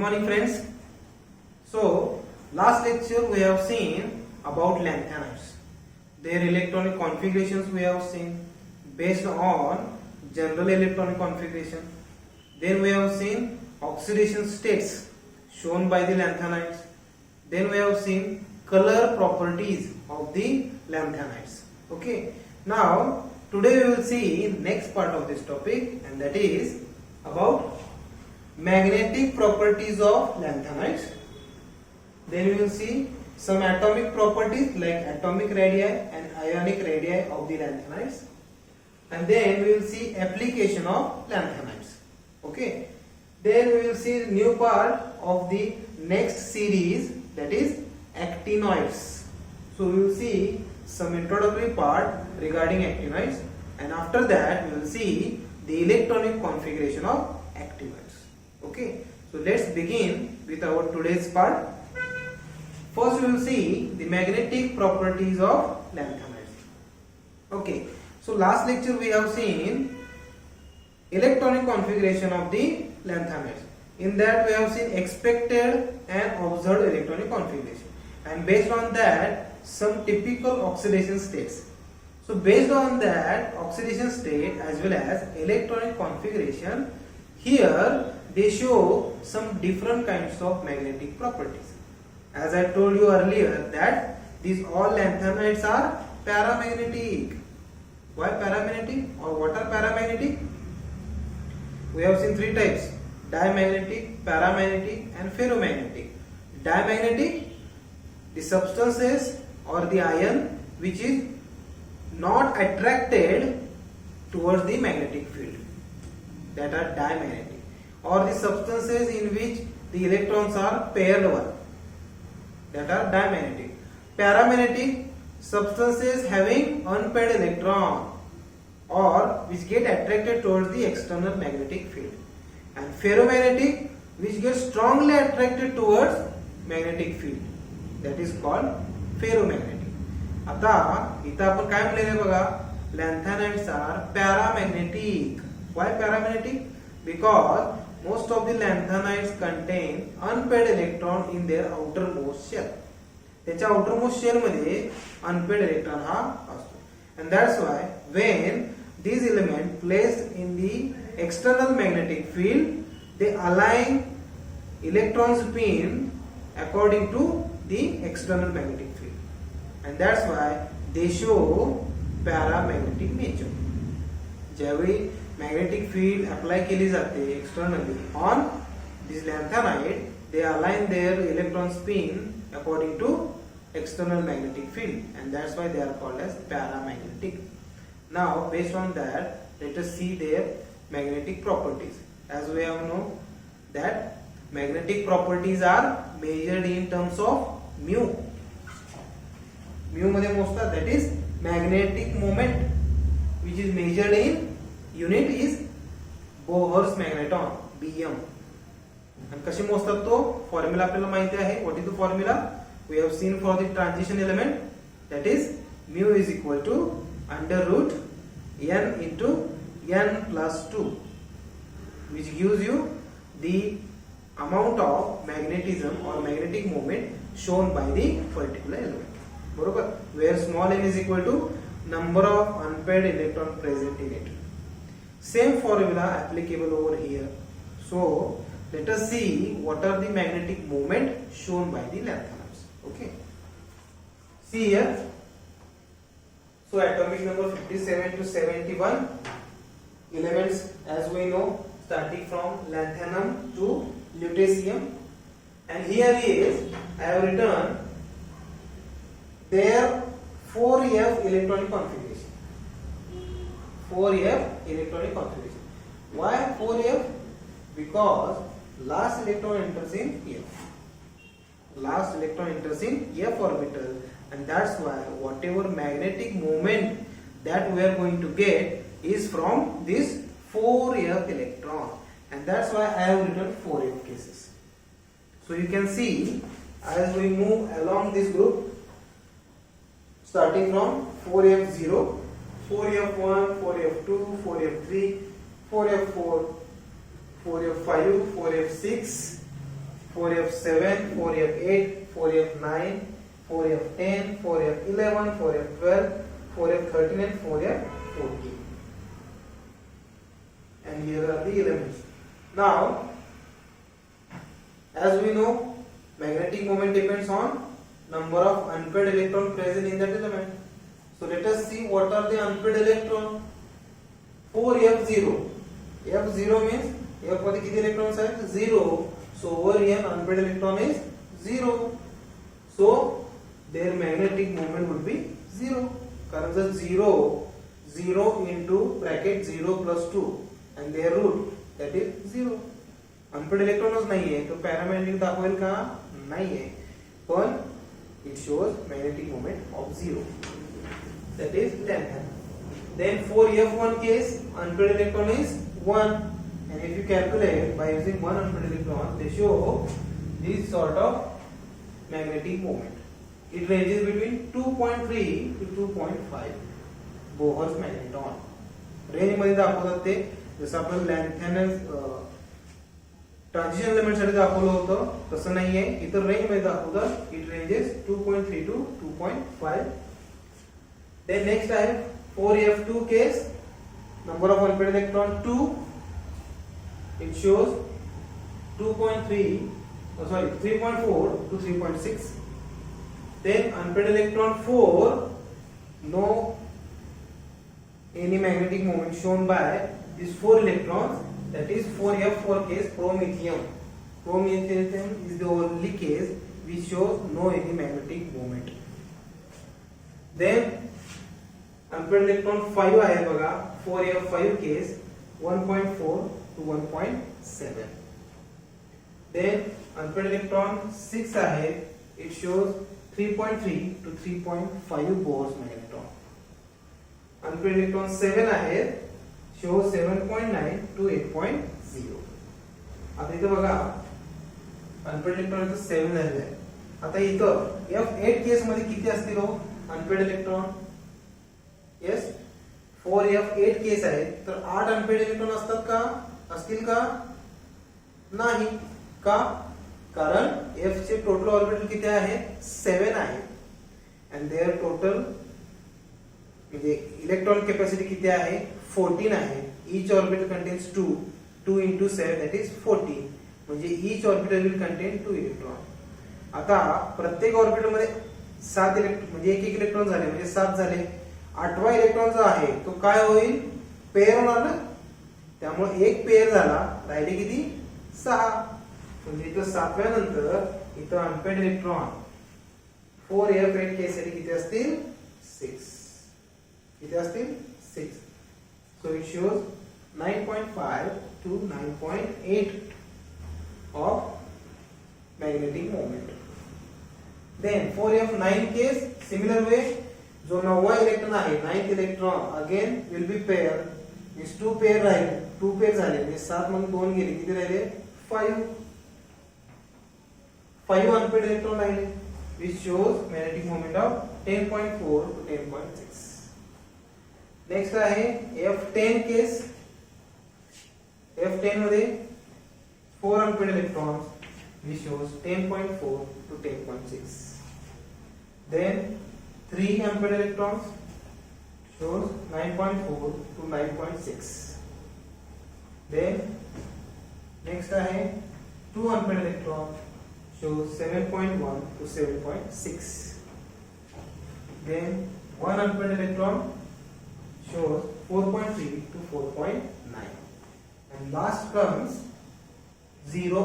morning friends. So last lecture we have seen about lanthanides. Their electronic configurations we have seen based on general electronic configuration. Then we have seen oxidation states shown by the lanthanides. Then we have seen color properties of the lanthanides. Okay. Now today we will see next part of this topic, and that is about magnetic properties of lanthanides. Then we will see some atomic properties like atomic radii and ionic radii of the lanthanides, and then we will see application of lanthanides. Okay. Then we will see new part of the next series, that is actinoids. So we will see some introductory part regarding actinoids, and after that we will see the electronic configuration of actinoids. Okay, so let's begin with our today's part. First we will see the magnetic properties of lanthanides. Okay, so last lecture we have seen electronic configuration of the lanthanides. In that we have seen expected and observed electronic configuration, and based on that some typical oxidation states. So based on that oxidation state as well as electronic configuration, here they show some different kinds of magnetic properties. As I told you earlier that these all lanthanides are paramagnetic. Why paramagnetic, or what are paramagnetic? We have seen three types: diamagnetic, paramagnetic and ferromagnetic. Diamagnetic, the substances or the ion which is not attracted towards the magnetic field, that are diamagnetic, or the substances in which the electrons are paired one, that are diamagnetic. Paramagnetic, substances having unpaired electron or which get attracted towards the external magnetic field. And ferromagnetic, which gets strongly attracted towards magnetic field, that is called ferromagnetic. आता इथं आपण काय म्हणलेले बघा, lanthanides are paramagnetic. Why paramagnetic? Because most of the lanthanides contain unpaired electron in their outermost shell. त्याच्या outermost shell मध्ये unpaired electron हा असतो, and that's why when these elements placed in the external magnetic field, they align electron spin according to the external magnetic field, and that's why they show paramagnetic nature. ज्यावेळी magnetic field apply केली जाते externally on this lanthanide, they align their electron spin according to external magnetic field, and that's why they are called as paramagnetic. Now based on that, let us see their magnetic properties. As we have known that magnetic properties are measured in terms of mu. Mu मध्ये मोजतात, that is magnetic moment, which is measured in unit is Bohr's magneton, Bm. आणि कशी मोजतात तो formula आपल्याला माहिती आहे. What is the formula? We have seen for the transition element, that is mu is equal to under root n into n plus 2, which gives you the amount of magnetism or magnetic moment shown by the particular element. बरोबर, where small n is equal to number of unpaired electron present in it. Same formula applicable over here. So let us see what are the magnetic moment shown by the lanthanides. Okay, see here. So atomic number 57 to 71 elements, as we know, starting from lanthanum to lutetium, and here is I have written their 4f electronic configuration. 4f electronic configuration. Why 4f? Because last electron enters in f. Last electron enters in f orbital, and that's why whatever magnetic moment that we are going to get is from this 4f electron, and that's why I have written 4f cases. So you can see as we move along this group, starting from 4f0, 4f1, 4f2, 4f3, 4f4, 4f5, 4f6, 4f7, 4f8, 4f9, 4f10, 4f11, 4f12, 4f13 and 4f14. And here are the elements. Now, as we know, magnetic moment depends on number of unpaired electrons present in that element. So let us see what are the unpaired electrons. 4f0. f0 means f मध्ये किती electrons आहेत? 0. So over here unpaired electron is 0. So their magnetic moment would be 0. कारण जर 0 into bracket 0 plus 2 and their root, that is 0. unpaired electronच नाहीये तो paramagnetic दाखवेल का? नाहीये, पण it shows magnetic moment of 0. That is lanthanum. Then 4f1 case, unpaired electron is 1, and if you calculate by using one unpaired electron, they show this sort of magnetic moment. It ranges between 2.3 to 2.5 Bohr's magneton. Range मध्ये दाखवतात ते, जसं आपण लॅन्थॅनस transition element साठी दाखवलं होतं तसं नाहीये, इतर रेंज मध्ये दाखवतात. It ranges 2.3 to 2.5. Then next I have 4f2 case, number of unpaired electron 2. It shows 3.4 to 3.6. Then unpaired electron 4, no any magnetic moment shown by these 4 electrons. That is 4f4 case, promethium. Promethium is the only case which shows no any magnetic moment. Then unpaired electron 5 आहे बघा, 4f5 case, 1.4 to 1.7. Then unpaired electron 6 आहे, it shows 3.3 to 3.5 Bohr's magneton. Unpaired electron 7 आहे, shows 7.9 to 8.0. आता इथं बघा unpaired electron 7 झालेलं आहे. आता इथं f8 केस मध्ये किती असतील हो unpaired electron? Yes, 4f8 case आहे तर 8 unpaired electron असतात का? असतील का? नाही. का? कारण f चे टोटल ऑर्बिटल किती आहे? 7 आहे. and their total म्हणजे इलेक्ट्रॉन कॅपॅसिटी किती आहे? 14 आहे. each orbital contains 2 into 7, that is 14. म्हणजे each orbital will contain 2 electron. आता प्रत्येक ऑर्बिटल मध्ये 7 इलेक्ट्रॉन म्हणजे एक इलेक्ट्रॉन झाले म्हणजे 7 झाले. 8वा इलेक्ट्रॉन जो आहे तो काय होईल? पेअर होणार ना, त्यामुळे एक पेअर झाला, राहिले किती? 6. म्हणजे इथं 7व्या नंतर इथं अनपेड इलेक्ट्रॉन 4f8 केस साठी किती असतील? 6. किती असतील? 6. So it shows 9.5 to 9.8 of magnetic moment. Then 4f9 case, similar way, जो 9वा इलेक्ट्रॉन आहे 9th electron again will be pair, means 2 pair राहिले, 2 पेअर झाले म्हणजे 7 मधून 2 गेले, किती राहिले? 5 अनपेड इलेक्ट्रॉन राहिले, which shows magnetic moment of 10.4 to 10.6. Next आहे f10 केस. f10 मध्ये 4 unpaired electrons, which shows 10.4 to 10.6. Then 3 unpaired electrons shows 9.4 to 9.6. Then next आहे 2 unpaired electrons shows 7.1 to 7.6. Then 1 unpaired electron shows 4.3 to 4.9. And last comes 0,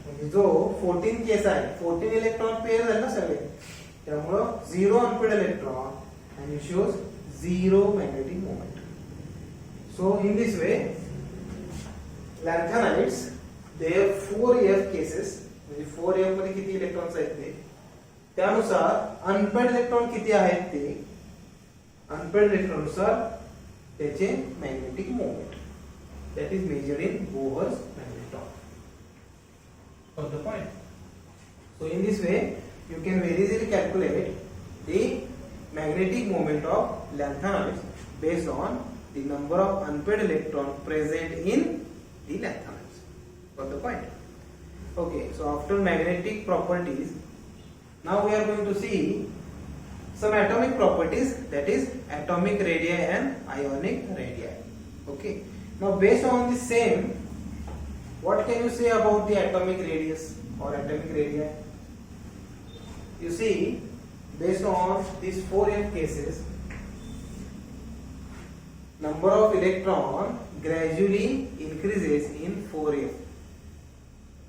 म्हणजे जो 14 case आहे, 14 electron pair झाले ना सगळे, त्यामुळे 0 unpaired electron and it shows 0 magnetic moment. So in this way lanthanides, they have 4f cases, म्हणजे 4f मध्ये किती इलेक्ट्रॉन्स आहेत ते, त्यानुसार अनपेड इलेक्ट्रॉन किती आहेत ते, अनपेड इलेक्ट्रॉन नुसार त्याचे magnetic moment, that is measured in Bohr's magneton. Got the point? So in this way you can very easily calculate the magnetic moment of lanthanides based on the number of unpaired electrons present in the lanthanides. Got the point? Okay, so after magnetic properties, now we are going to see some atomic properties, that is atomic radii and ionic radii. Okay, now based on the same, what can you say about the atomic radius or atomic radii? You see, based on these 4f cases, number of electron gradually increases in 4f.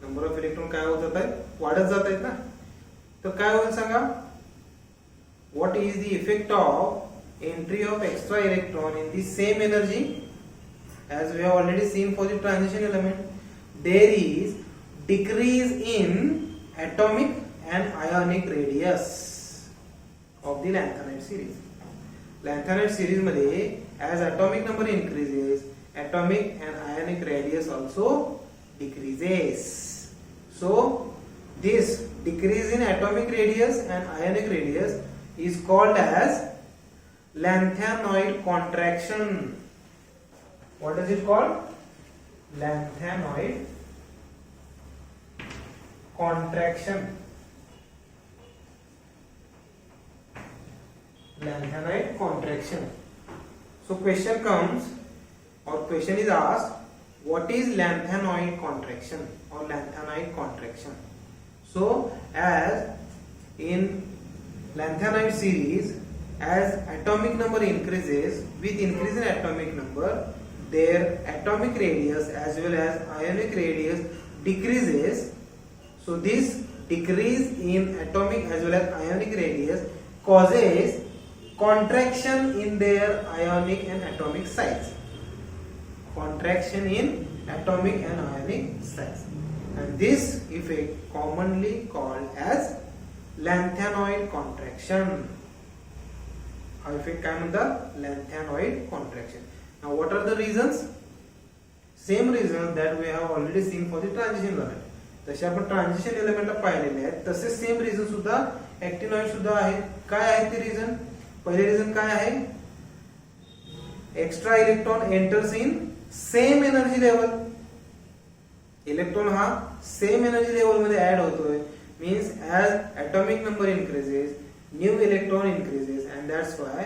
Number of electron काय होत जात आहेत, वाढत जात आहेत ना. तर काय होईल सांगा, what is the effect of entry of extra electron in the same energy as we have already seen for the transition element. There is decrease in atomic and ionic radius of the lanthanide series. Lanthanide series मध्ये as atomic number increases, atomic and ionic radius also decreases. So this decrease in atomic radius and ionic radius is called as lanthanoid contraction. What is it called? Lanthanoid contraction. Lanthanoid contraction. So question comes, or question is asked, what is lanthanoid contraction or lanthanide contraction? So as in lanthanide series, as atomic number increases, with increase in atomic number, their atomic radius as well as ionic radius decreases. So this decrease in atomic as well as ionic radius causes contraction in their ionic and atomic size. Contraction in atomic and ionic size, and this effect commonly called as lanthanoid contraction. हा effect काय म्हणतात, lanthanoid contraction. Now what are the reasons? Same reason that we have already seen for the transition element. तसे आपण transition एलिमेंटला पाहिलेले आहेत, तसे same reason सुद्धा actinoid सुद्धा आहेत. काय आहेत ते रीजन? पहिले रीजन काय आहे, extra electron enters in same energy level. Electron हा सेम एनर्जी लेवल मध्ये ऍड होतोय, means as atomic number increases, new electron increases, and that's why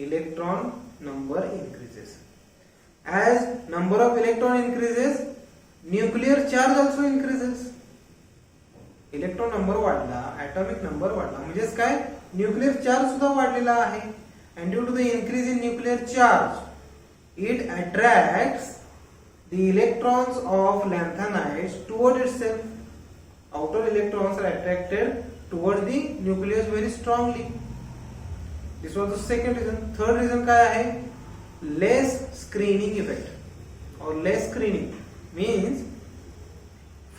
electron number increases. As number of electron increases, nuclear charge also increases. Electron number वाढला, atomic number वाढला, म्हणजेच काय, nuclear charge सुद्धा वाढलेला आहे. And due to the increase in nuclear charge, it attracts the electrons of lanthanides toward itself. Outer electrons are attracted toward the nucleus very strongly. This was the second reason. Third reason काय आहे, less screening effect or less screening means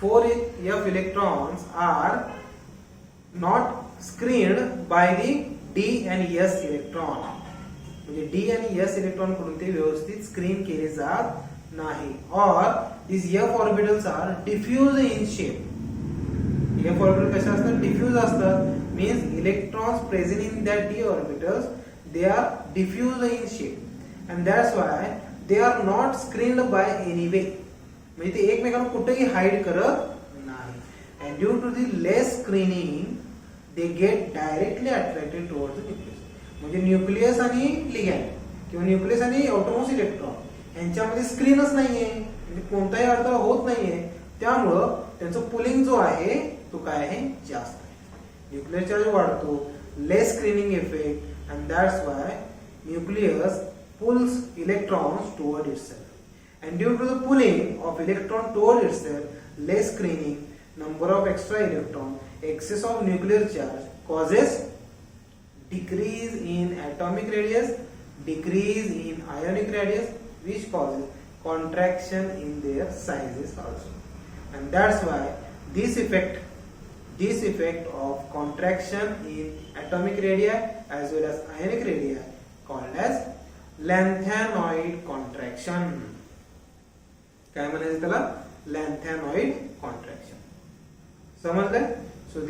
4f electrons are not screened by the d and s electron. म्हणजे d आणि s electron कडून ते व्यवस्थित screen केले जात नाही. or these f orbitals are diffuse in shape. f orbital कशा असतात, diffuse असतात, means electrons present in that d orbitals, they are diffuse in shape, and that's why they are not screened by any way. म्हणजे ते एकमेकांना कुठेही hide करत नाही. and due to the less screening they get directly attracted towards the nucleus. म्हणजे nucleus आणि ligand किंवा nucleus आणि आउटरमोस्ट इलेक्ट्रॉन यांच्यामध्ये स्क्रीनच नाहीये, म्हणजे कोणताही अडथळा होत नाहीये, त्यामुळं त्यांचं पुलिंग जो आहे तो काय आहे, जास्त आहे. न्यूक्लियर चार्ज वाढतो, less screening effect, and that's why nucleus pulls electrons toward itself. And due to the pulling of electron toward itself, less screening, number of extra electron, excess of nuclear charge causes decrease in atomic radius, decrease in ionic radius, which causes contraction in their sizes also. And that's why this effect of contraction in atomic radii as well as ionic radii called as lanthanoid contraction. काय म्हणायचं त्याला, lanthanoid contraction. समजलं? So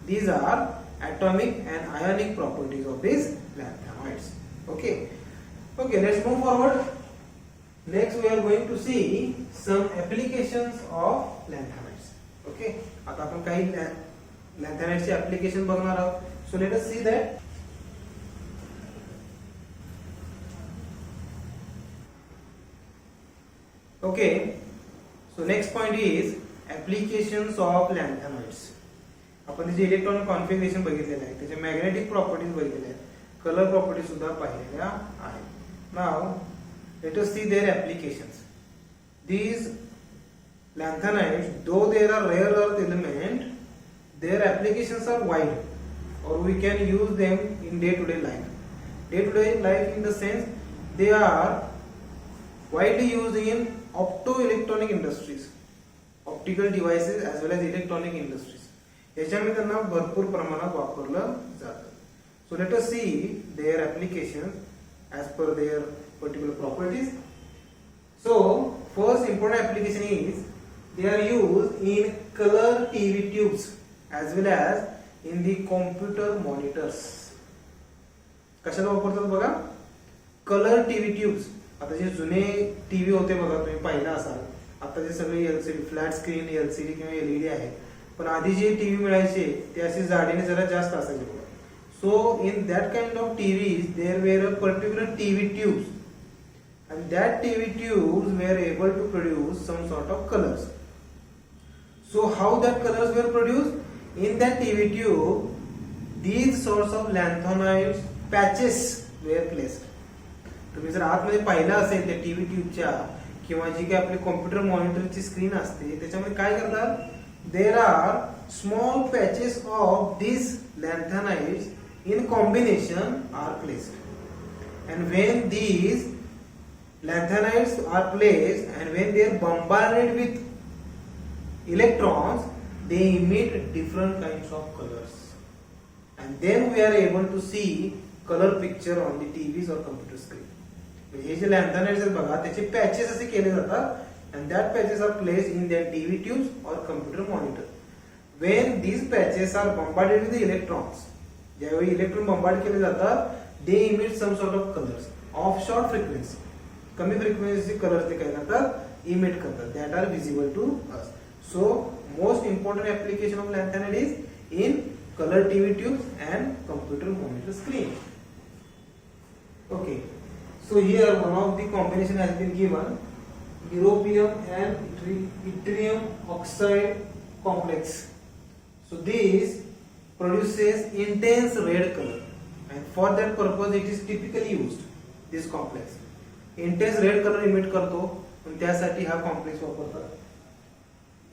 these are atomic and ionic properties of these lanthanoids. Okay, let's move forward. Next we are going to see some applications of lanthanoids. Okay, आता आपण काही लॅन्थेनाइड्सचे application बघणार आहोत. So let us see that. Okay, so next point is applications of lanthanides. आपण त्याचे electronic configuration बघितलेलं आहे, त्याचे मॅग्नेटिक प्रॉपर्टीज बघितलेल्या आहेत, कलर प्रॉपर्टीज सुद्धा पाहिलेल्या आहेत. नाव let us see their applications. These lanthanides, though they are rare earth element, their applications are wide, or we can use them in day-to-day life. Day-to-day life in the sense they are widely used in optoelectronic industries, optical devices as well as electronic industries. याच्यामध्ये त्यांना भरपूर प्रमाणात वापरलं जातं. So let us see their applications as per their particular properties. So first important application is they are used in color TV tubes as well as in the computer monitors. कशाला वापरतात बघा, colour TV tubes. आता जे जुने TV होते बघा, तुम्ही पाहिला असाल, आता जे सगळे एलसीडी, फ्लॅट स्क्रीन एलसीडी किंवा एलईडी आहे, पण आधी जे टीव्ही मिळायचे ते असे जाडीने जरा जास्त असायचे बघा. So in that kind of TVs there were a particular TV tubes, and that TV tubes were able to produce some sort of colors. So how that colors were produced? In that TV tube, these sorts of lanthanides patches were placed. तुम्ही जर आतमध्ये पाहिलं असेल त्या TV ट्यूबच्या किंवा जी काही आपली computer मॉनिटरची screen असते त्याच्यामध्ये काय करतात, there are small patches of this lanthanides in combination are placed, and when these lanthanides are placed and when they are bombarded with electrons, they emit different kinds of colors, and then we are able to see color picture on the TVs or computer screen. हे जे lanthanides आहेत बघा, त्याचे patches असे केले जातात, and that patches are placed in their TV tubes or computer monitor. When these patches are bombarded with the electrons, ज्यावेळी electron bombard केले जातात, they emit some sort of colours of short frequency. कमी frequency colours ते काय करतात, emit करतात, that are visible to us. So most important application of lanthanide is in colour TV tubes and computer monitor screen. Okay, so here one of the combination has been given, europium and yttrium oxide complex. So this produces intense red color, and for that purpose it is typically used, this complex. Intense red color emit करतो, पण त्यासाठी हा complex वापरतात.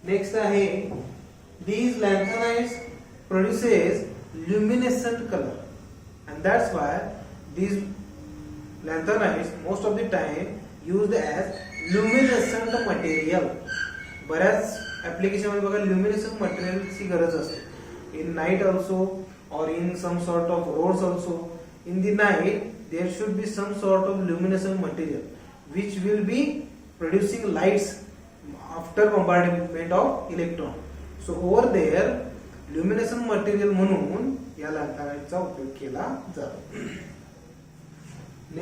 Next आहे, these lanthanides produces luminescent color, and that's why these lanthanides most of the time used as luminescent material. बऱ्याच application मध्ये बघा ल्युमिनेसंट मटेरियलची गरज असते. इन नाईट ऑल्सो और in some sort of roads also, in the night there should be some sort of luminescent material which will be producing lights after bombardment of electron. So over there luminescent material म्हणून या लॅन्थनाइडचा उपयोग केला जातो.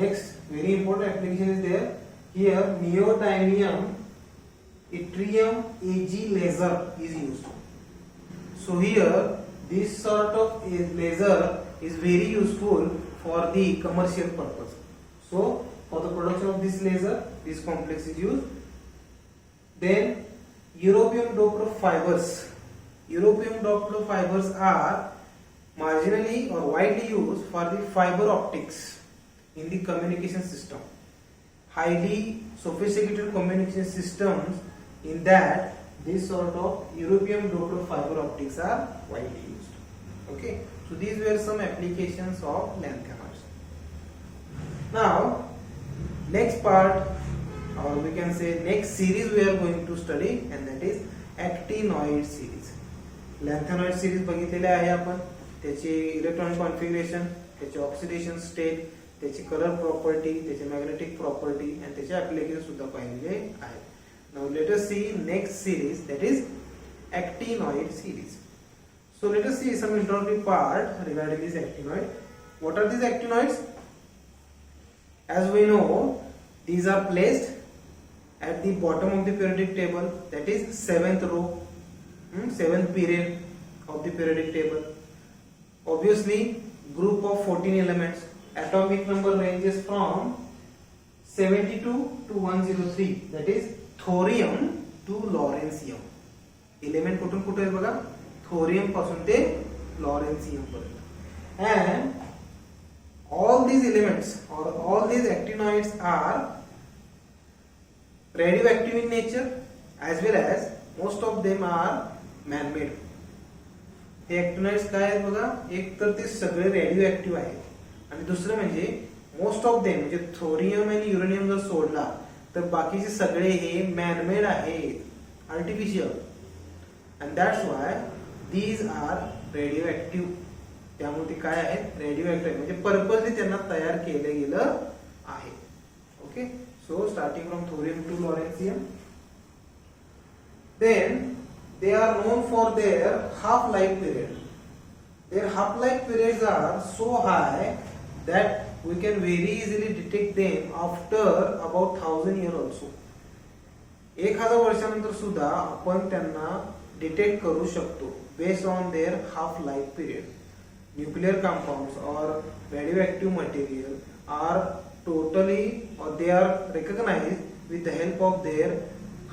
Next very important application is there here, neodymium yttrium Ag laser is used. So here this sort of laser is very useful for the commercial purpose. So for the production of this laser, this complex is used. Then europium doped fibers. Europium doped fibers are marginally or widely used for the fiber optics in the communication system. Highly sophisticated communication systems, in that this sort of europium doped fiber optics are widely used. Okay, so these were some applications of lanthanides. Now next part, or we can say next series we are going to study, and that is actinoid series. Lanthanoid series बघितलेले आहे आपण, त्याचे electronic configuration, त्याचे oxidation state, त्याची colour property, त्याचे magnetic property आणि त्याचे application सुद्धा पाहिलेले आहेत. Now let us see next series, that is actinoid series. So let us see some introductory part regarding this actinoid. What are these actinoids? As we know, these are placed at the bottom of the periodic table, that is 7th row. seventh period of the periodic table. Obviously, group of 14 elements. Atomic number ranges from 72 to 103. That is thorium to lawrencium. Element कुठून कुठे आहे बघा, thorium पासून ते lawrencium पर्यंत. And all these elements or all these actinoids are radioactive in nature as well as most of them are man-made. Hey actinoids काय आहेत बघा, एक तर ते सगळे रेडिओ ऍक्टिव्ह आहेत आणि दुसरं म्हणजे मोस्ट ऑफ देम म्हणजे थोरियम आणि युरेनियम जर सोडला तर बाकीचे सगळे हे मॅनमेड आहेत, artificial. And that's why these are radioactive. त्यामुळे ते काय आहेत, रेडिओ ऍक्टिव्ह म्हणजे पर्पजली त्यांना तयार केलं गेलं आहे. Okay, so starting from thorium to lawrencium. Then they are known for their half-life period. Their half-life periods are so high that we can very easily detect them after about 1000 years also. 1000 वर्षानंतर सुद्धा आपण त्यांना detect करू शकतो based on their half-life period. Nuclear compounds or radioactive material are totally or they are recognized with the help of their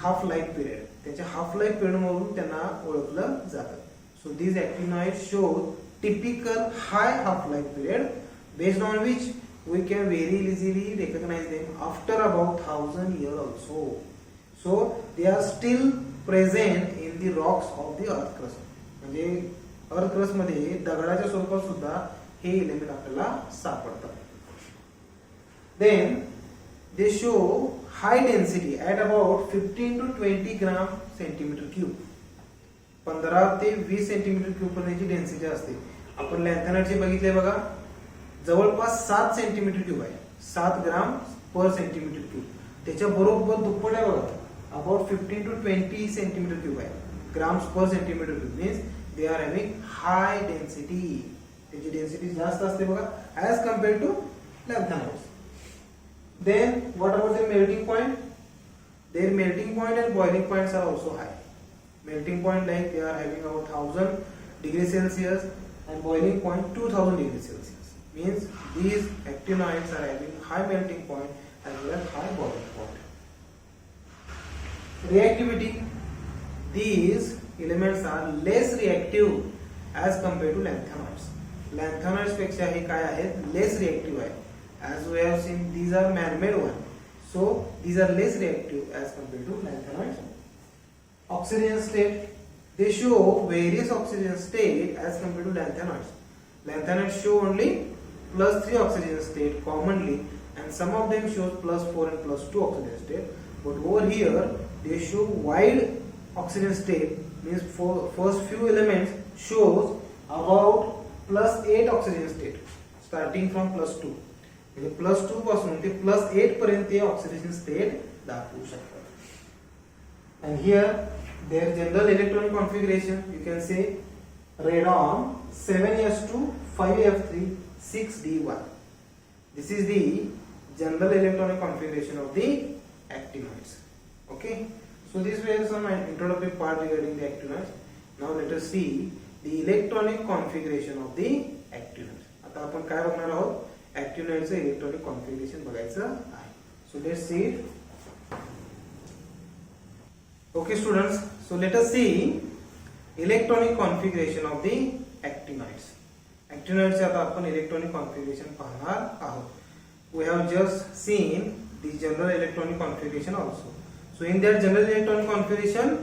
half-life period. त्याच्या half life period म्हणून त्यांना ओळखलं जातं. So these actinoids show typical high half life period based on which we can very easily recognize them after about 1000 years also. So they are still present in the rocks of the earth crust. म्हणजे earth crust मध्ये दगडाच्या स्वरूपात सुद्धा हे element आपल्याला सापडतात. Then they show high density at about 15 to 20 gram centimeter cube. 15 ते 20 centimetre cube पर्यंतची density असते. आपण लॅन्थेनाइडचे बघितले बघा, जवळपास 7 सेंटीमीटर क्यूब आहे, 7 ग्राम पर सेंटीमीटर क्यूब. त्याच्या बरोबर दुप्पट आहे बघा, अबाउट 15 to 20 सेंटीमीटर क्यूब आहे, grams per centimetre cube. Means they are having high density. त्याची डेन्सिटी जास्त असते बघा as compare to lanthanides. Then what about the melting point? Their melting point and boiling points are also high. Melting point like they are having about 1000 degrees Celsius and boiling point 2000 degrees Celsius. Means these actinoids are having high melting point as well as high boiling point. Reactivity. These elements are less reactive as compared to lanthanoids. Lanthanoids पेक्षा हे काय आहेत, less reactive आहे. As we have seen, these are man-made ones, so these are less reactive as compared to lanthanoids. Oxygen state, they show various oxygen state as compared to lanthanoids. Lanthanoids show only +3 oxygen state commonly, and some of them show +4 and +2 oxygen state. But over here, they show wide oxygen state. Means for first few elements shows about +8 oxygen state, starting from +2. म्हणजे +2 पासून ते +8 पर्यंत oxidation state दाखवू शकतात. And here their general electronic configuration, you can say radon 7s2 5f3 6d1. This is the general electronic configuration of the actinoids. Okay, so these were some introductory part regarding the actinoids. Now let us see the electronic configuration of the actinoids. आता आपण काय बघणार आहोत, actinoids electronic configuration बघायचं आहे. So let's see it. Okay students, so let us see electronic configuration of the actinoids. actinoids आता आपण electronic configuration पाहणार आहोत. We have just seen the general electronic configuration also. So in that general electronic configuration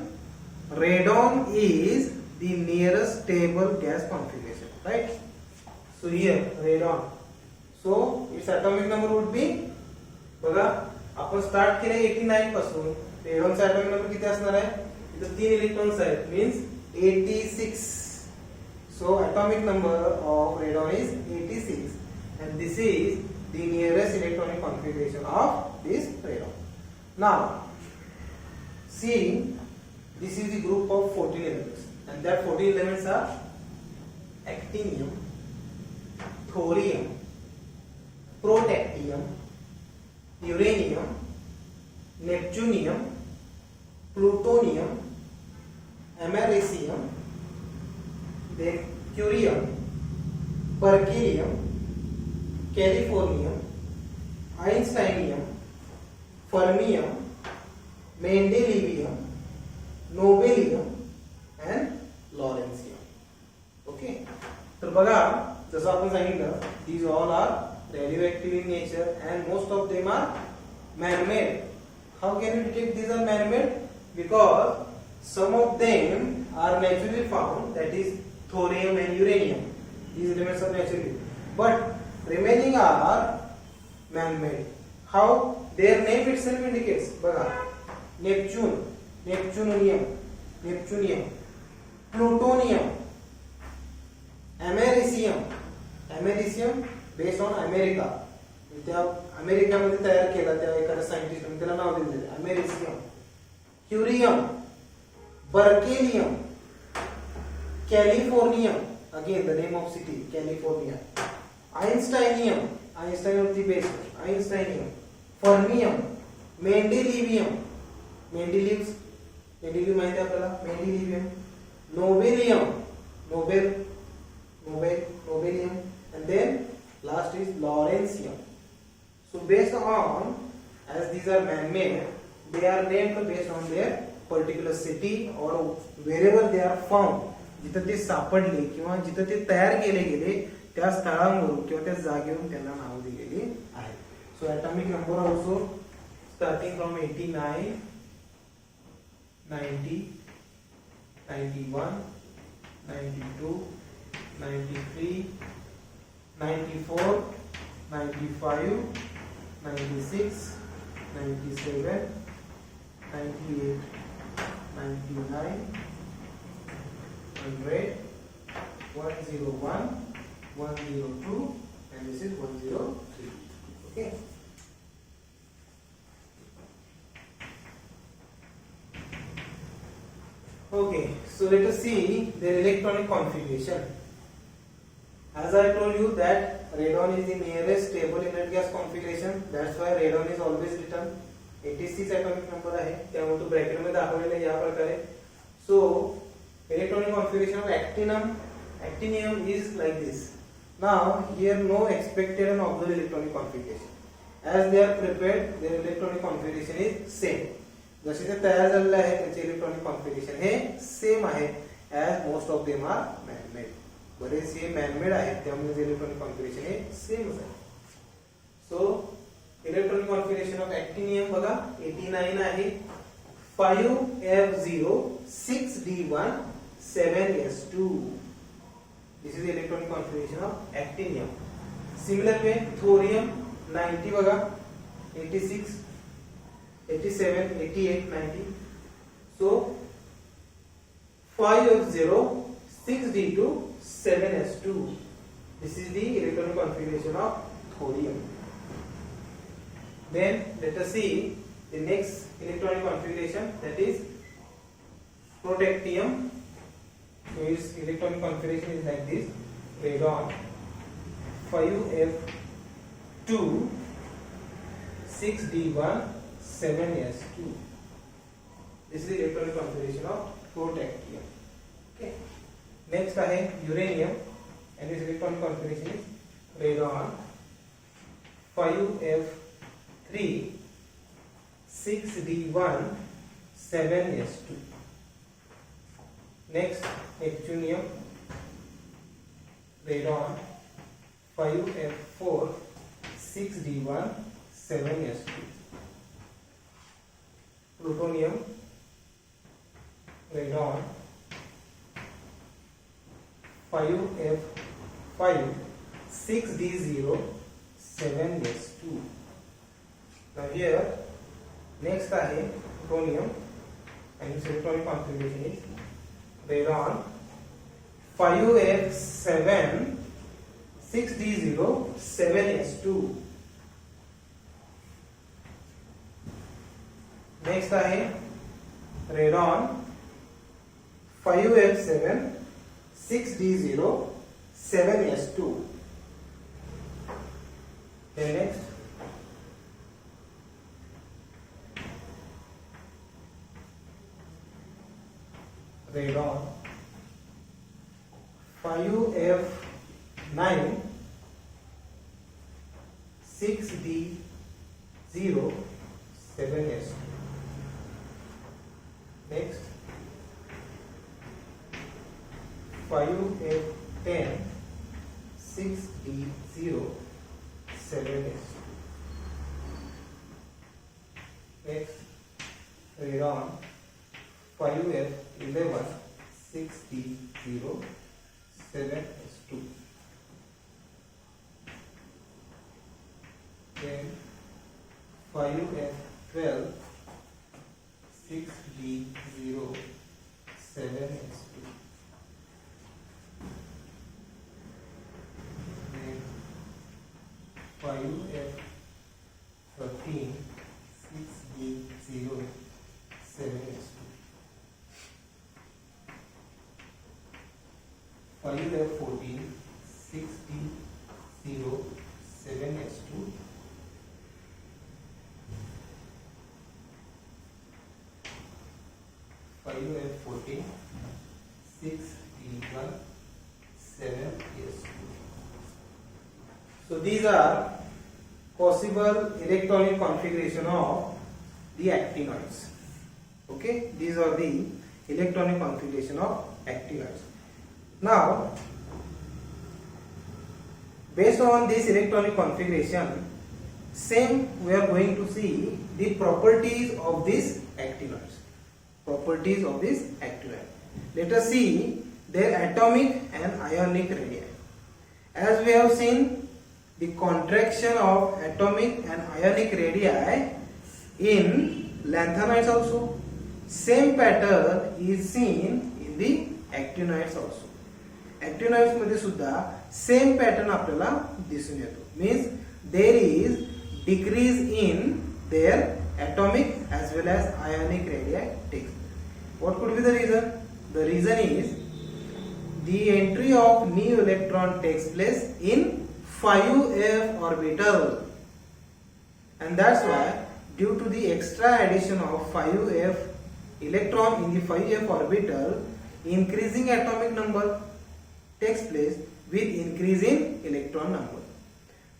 radon is the nearest stable gas configuration, right? So here radon, so its atomic number would be, बघा आपण start केले 89 पासून, रेडॉनचा atomic number किती असणार आहे, इथे 3 electrons आहेत, means 86. so atomic number of radon is 86 and this is the nearest electronic configuration of this radon. Now see, this is the group of 14 elements and that 14 elements are actinium, thorium, protactinium, uranium, neptunium, plutonium, americium, then curium, berkelium, californium, einsteinium, fermium, mendelevium, nobelium and lawrencium. Okay, तर बघा जसं आपण सांगितलं these all are radioactive in nature and most of them are man-made. How can we detect these are man-made? Because some of them are naturally found, that is thorium and uranium. These elements are naturally, but remaining are man-made. How? Their name itself indicates. बघा Neptune, Neptunium, Neptunium, plutonium, americium, americium based on America. त्या अमेरिकेमध्ये तयार केला त्या एखाद्या सायंटिस्टने त्याला नाव दिले americium. Curium, berkelium, californium, again the name of city California, einsteinium, आइन्स्टाइनवरती base einsteinium, fermium, mendelevium, Mendeleev's Mendeleev माहिती आहे आपल्याला mendelevium, nobelium, Nobel Nobel nobelium and then last is lawrencium. So based on, as these are man-made, they are named based on their particular city or wherever they are found. जिथं ते सापडले किंवा जिथं ते तयार केले गेले त्या स्थळांवरून किंवा त्या जागेवरून त्यांना नाव दिलेली आहे. So atomic number also starting from 89, 90, 91, 92, 93, 94, 95, 96, 97, 98, 99, 100, 101, 102, and this is 103. Okay. Okay, so let us see their electronic configuration. As I told you that radon is the nearest stable inert gas configuration. That's why radon is always written 86 atomic number आहे त्यामुळे तो bracket मध्ये दाखवलेला आहे या प्रकारे. So electronic configuration of actinium is like this. Now here no expected and observed electronic configuration. As they are prepared, their electronic configuration is same. जसे ते तयार झालेले आहे त्याचे इलेक्ट्रॉनिक कॉन्फिगरेशन हे सेम आहे as most of them are man-made. बरेचसे man-made आहेत त्यामुळे इलेक्ट्रॉनिक कॉन्फिगरेशन हे सेम आहे. सो इलेक्ट्रॉनिक कॉन्फिगरेशन ऑफ ऍक्टिनियम बघा 89 आहे 5F0 6D1 7S2. This is the electronic configuration of actinium. Similar way thorium 90 बघा 86 87 88 90. So 5F0 6D2 7S2. This is the electronic configuration of thorium. Then let us see the next electronic configuration, that is protactinium. So its electronic configuration is like this: radon 5F2 6D1 7S2. This is the electronic configuration of protactinium. Okay. Next I have uranium, and its electronic configuration is radon 5F3 6D1 7S2. Next neptunium, radon 5F4 6D1 7S2. Plutonium, radon 5F5 6D0 7S2. Now here next I have plutonium, and its electronic configuration is radon 5F7 6D0 7S2. Next I have radon 5F7 6D0 7S2. Then next radon, 5f9, 6d0, 7s2. Next, 5f10, 6d0, 7s2. Next, radon, 5f11, 6d0, 7s2. Then 5f12, 6d0, 7s2. Then 5f13, 6d0, 7s2. 5f14, 6d0, 7s2. 5f14, 6d1, 7s2. So these are possible electronic configuration of the actinoids. Okay, these are the electronic configuration of actinoids. Now, based on this electronic configuration, same we are going to see the properties of these actinoids. Properties of this actinoid. Let us see their atomic and ionic radii. As we have seen the contraction of atomic and ionic radii in lanthanoids also, same pattern is seen in the actinoids also. Actinoids मध्ये सुद्धा same pattern आपल्याला दिसून येतो. Means there is decrease in their atomic as well as ionic radii takes. What could be the reason? The reason is the entry of new electron takes place in 5f orbital, and that's why due to the extra addition of 5f electron in the 5f orbital, increasing atomic number takes place with increase in electron number.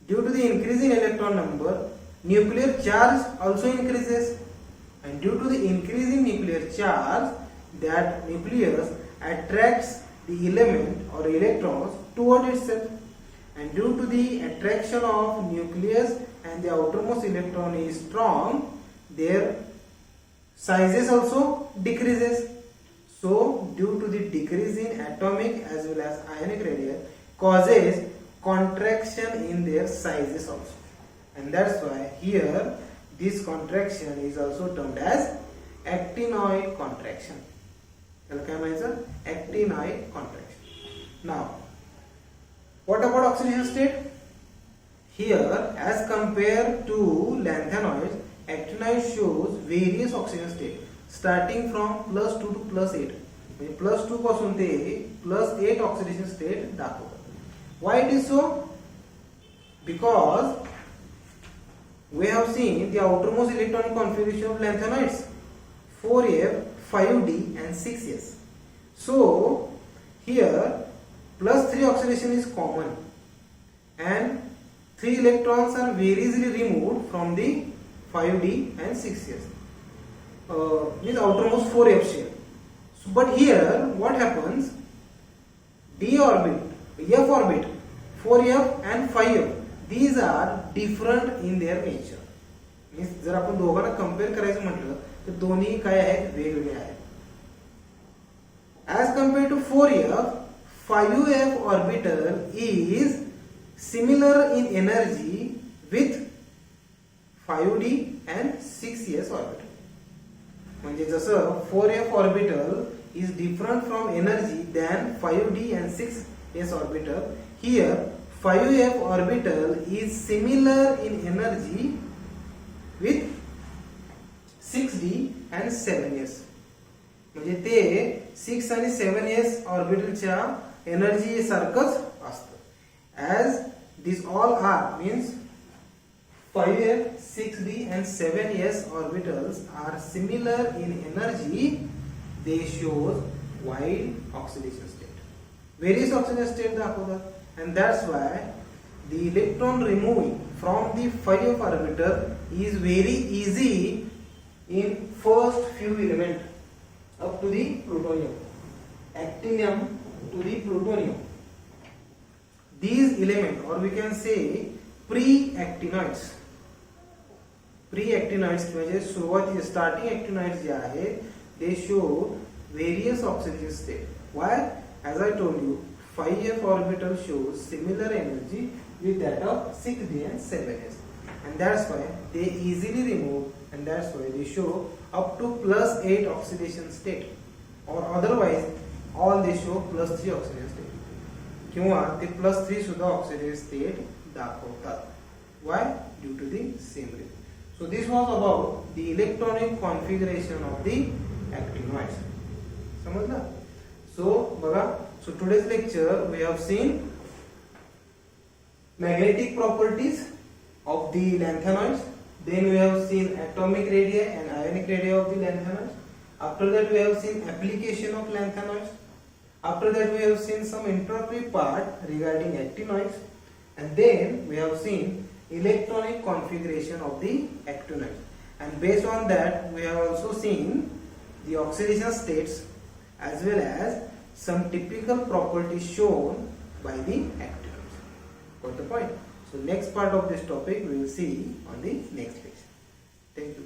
Due to the increase in electron number, nuclear charge also increases, and due to the increase in nuclear charge, that nucleus attracts the element or electrons toward itself, and due to the attraction of nucleus and the outermost electron is strong, their sizes also decreases. So due to the decrease in atomic as well as ionic radii causes contraction in their sizes also, and that's why here this contraction is also termed as actinoid contraction. Actinoid contraction. Now, what about oxidation state? Here, as compared to lanthanoids, actinoid shows various oxidation state starting from +2 to +8. +2 पासून ते +8 oxidation state दाखवतात. Why it is so? Because we have seen the outermost electronic configuration of lanthanoids 4f, 5d and 6s. So here +3 oxidation is common and 3 electrons are very easily removed from the 5d and 6s. Means outermost 4f shell. So, but here what happens? D orbit, f orbit, 4f and 5f, these are different in their nature. Means जर आपण दोघांना compare करायचं म्हटलं तर दोन्ही काय आहेत, वेगवेगळे आहेत. As compared to 4f, 5f orbital is similar in energy with 5d and 6s orbital. म्हणजे जसं 4f orbital is different from energy than 5d and 6s orbital, here 5f orbital is similar in energy with 6d and 7s. म्हणजे ते 6 आणि 7s ऑर्बिटलच्या energy सारखंच असतं. As these all are, means 5f, 6d and 7s orbitals are similar in energy, they show wide oxidation state. Various oxidation state दाखवतात and that's why the electron removing from the phi of orbital is very easy in first few element up to the plutonium, actinium to the plutonium. These element or we can say pre-actinoids म्हणजे सुरुवाती starting actinoids जे आहेत they show various oxidation state. Why? As I told you, 5f orbital shows similar energy with that of 6d and 7s, and that's why they easily remove, and that's why they show up to +8 oxidation state, or otherwise all they show +3 oxidation state किंवा ते +3 सुद्धा oxidation state दाखवतात. Why? Due to the same reason. So this was about the electronic configuration of the actinoids. समजलं? So बघा, so today's lecture we have seen magnetic properties of the lanthanoids, then we have seen atomic radii and ionic radii of the lanthanoids. After that we have seen application of lanthanoids. After that we have seen some introductory part regarding actinoids, and then we have seen electronic configuration of the actinoids, and based on that we have also seen the oxidation states as well as some typical properties shown by the actinoids. Got the point? So next part of this topic we will see on the next lecture. Thank you.